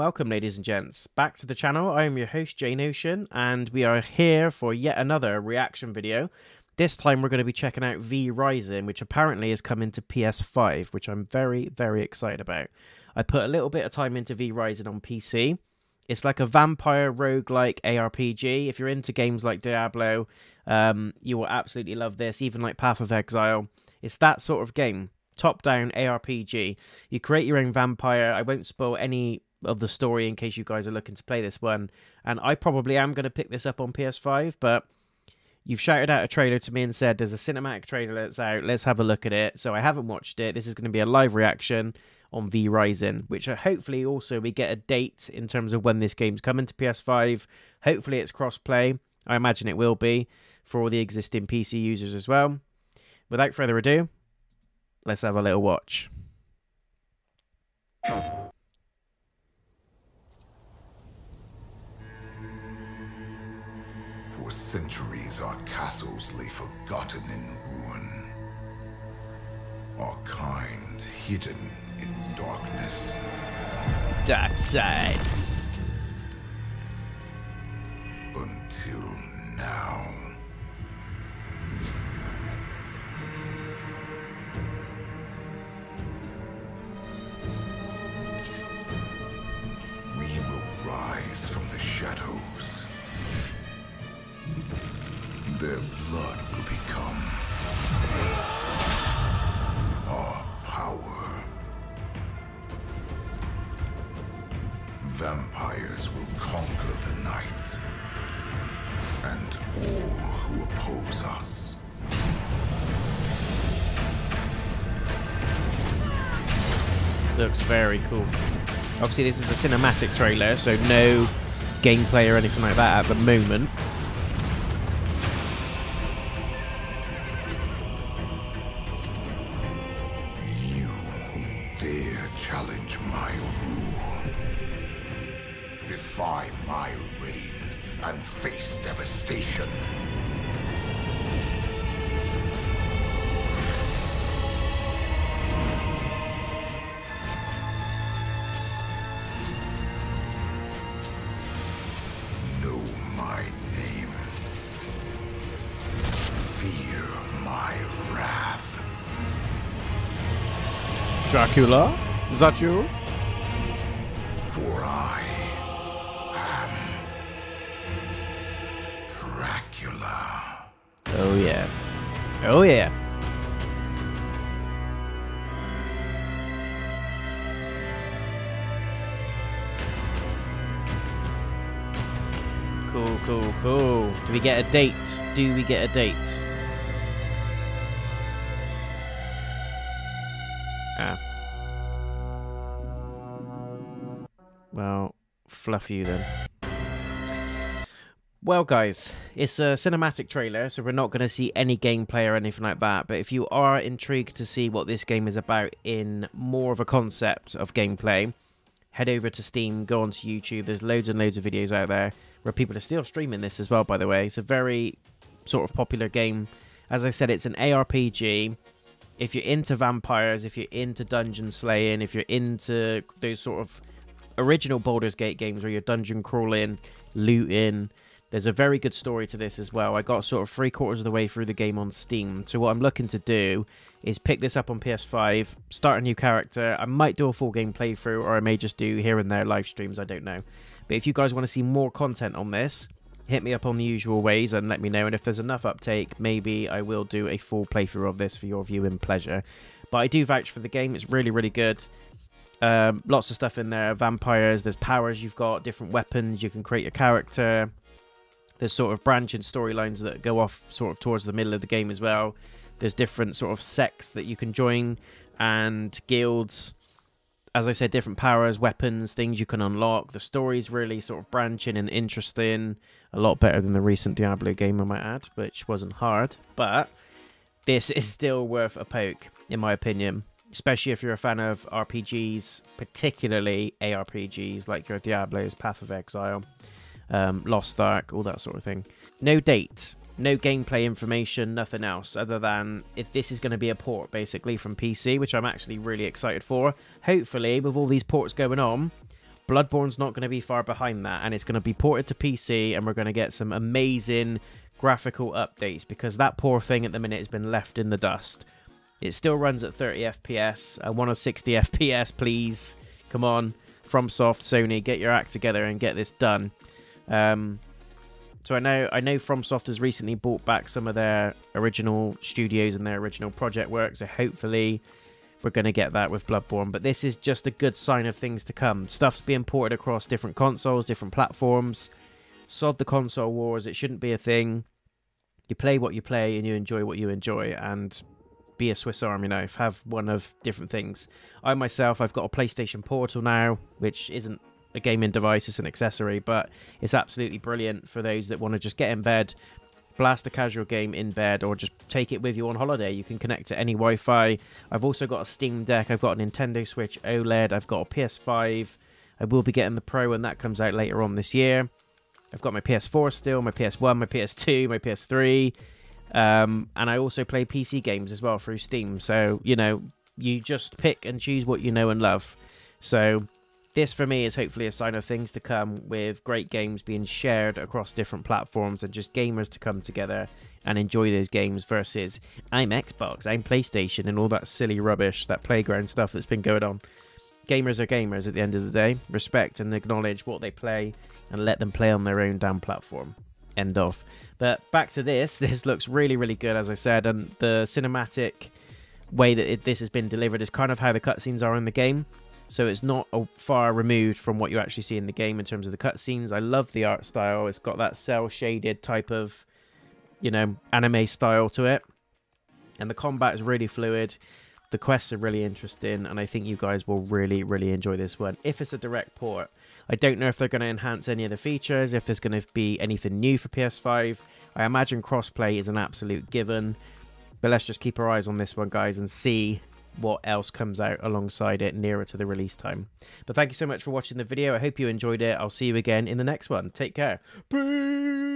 welcome, ladies and gents, back to the channel. I am your host, JayNotion, and we are here for yet another reaction video. This time we're going to be checking out V Rising, which apparently is coming to PS5, which I'm very, very excited about. I put a little bit of time into V Rising on PC. It's like a vampire roguelike ARPG. If you're into games like Diablo, you will absolutely love this, even like Path of Exile. It's that sort of game. Top-down ARPG. You create your own vampire. I won't spoil any of the story in case you guys are looking to play this one. And I probably am going to pick this up on PS5, but you've shouted out a trailer to me and said there's a cinematic trailer that's out. Let's have a look at it. So I haven't watched it. This is going to be a live reaction on V Rising, which hopefully also we get a date in terms of when this game's coming to PS5. Hopefully it's cross-play. I imagine it will be for all the existing PC users as well. Without further ado, let's have a little watch. For centuries, our castles lay forgotten in ruin. Our kind hidden in darkness. Dark side. Until now. We will rise from the shadows. Their blood will become our power. Vampires will conquer the night and all who oppose us. Looks very cool. Obviously this is a cinematic trailer, so no gameplay or anything like that at the moment. You who dare challenge my rule, defy my reign and face devastation. Know my name. Fear my wrath. Dracula? Is that you? For I am Dracula. Oh yeah. Oh yeah. Cool, cool, cool. Do we get a date? Do we get a date? Ah. Well, fluff you then. Well, guys, it's a cinematic trailer, so we're not going to see any gameplay or anything like that. But if you are intrigued to see what this game is about in more of a concept of gameplay, head over to Steam, go onto YouTube. There's loads and loads of videos out there where people are still streaming this as well, by the way. It's a very sort of popular game. As I said, it's an ARPG. If you're into vampires, if you're into dungeon slaying, if you're into those sort of original Baldur's Gate games where you're dungeon crawling, looting, there's a very good story to this as well. I got sort of 3/4 of the way through the game on Steam. So what I'm looking to do is pick this up on PS5, start a new character. I might do a full game playthrough, or I may just do here and there live streams. I don't know. But if you guys want to see more content on this, hit me up on the usual ways and let me know. And if there's enough uptake, maybe I will do a full playthrough of this for your viewing pleasure. But I do vouch for the game. It's really, really good. Lots of stuff in there. Vampires, there's powers you've got, different weapons. You can create your character. There's sort of branching storylines that go off sort of towards the middle of the game as well. There's different sort of sects that you can join and guilds. As I said, different powers, weapons, things you can unlock. The story's really sort of branching and interesting. A lot better than the recent Diablo game, I might add, which wasn't hard. But this is still worth a poke, in my opinion. Especially if you're a fan of RPGs, particularly ARPGs, like your Diablos, Path of Exile, Lost Ark, all that sort of thing. No date. No gameplay information, nothing else, other than if this is going to be a port, basically, from PC, which I'm actually really excited for. Hopefully, with all these ports going on, Bloodborne's not going to be far behind that, and it's going to be ported to PC, and we're going to get some amazing graphical updates, because that poor thing at the minute has been left in the dust. It still runs at 30 FPS. I want a 60 FPS, please. Come on. FromSoft, Sony, get your act together and get this done. So I know FromSoft has recently brought back some of their original studios and their original project work, so hopefully we're going to get that with Bloodborne. But this is just a good sign of things to come. Stuff's being ported across different consoles, different platforms. Sod the console wars. It shouldn't be a thing. You play what you play and you enjoy what you enjoy, and be a Swiss Army knife. Have one of different things. I myself, I've got a PlayStation Portal now, which isn't a gaming device, it's an accessory, but it's absolutely brilliant for those that want to just get in bed, blast a casual game in bed, or just take it with you on holiday. You can connect to any Wi-Fi. I've also got a Steam Deck, I've got a Nintendo Switch OLED, I've got a PS5. I will be getting the Pro when that comes out later on this year. I've got my PS4 still, my PS1, my PS2, my PS3, and I also play PC games as well through Steam. So, you know, you just pick and choose what you know and love. So this for me is hopefully a sign of things to come, with great games being shared across different platforms and just gamers to come together and enjoy those games versus I'm Xbox, I'm PlayStation, and all that silly rubbish, that playground stuff that's been going on. Gamers are gamers at the end of the day. Respect and acknowledge what they play and let them play on their own damn platform. End of. But back to this. This looks really, really good, as I said, and the cinematic way that this has been delivered is kind of how the cutscenes are in the game. So it's not far removed from what you actually see in the game in terms of the cutscenes. I love the art style. It's got that cel-shaded type of, you know, anime style to it. And the combat is really fluid. The quests are really interesting, and I think you guys will really, really enjoy this one. If it's a direct port, I don't know if they're going to enhance any of the features, if there's going to be anything new for PS5. I imagine crossplay is an absolute given. But let's just keep our eyes on this one, guys, and see what else comes out alongside it nearer to the release time. But thank you so much for watching the video. I hope you enjoyed it. I'll see you again in the next one. Take care. Peace!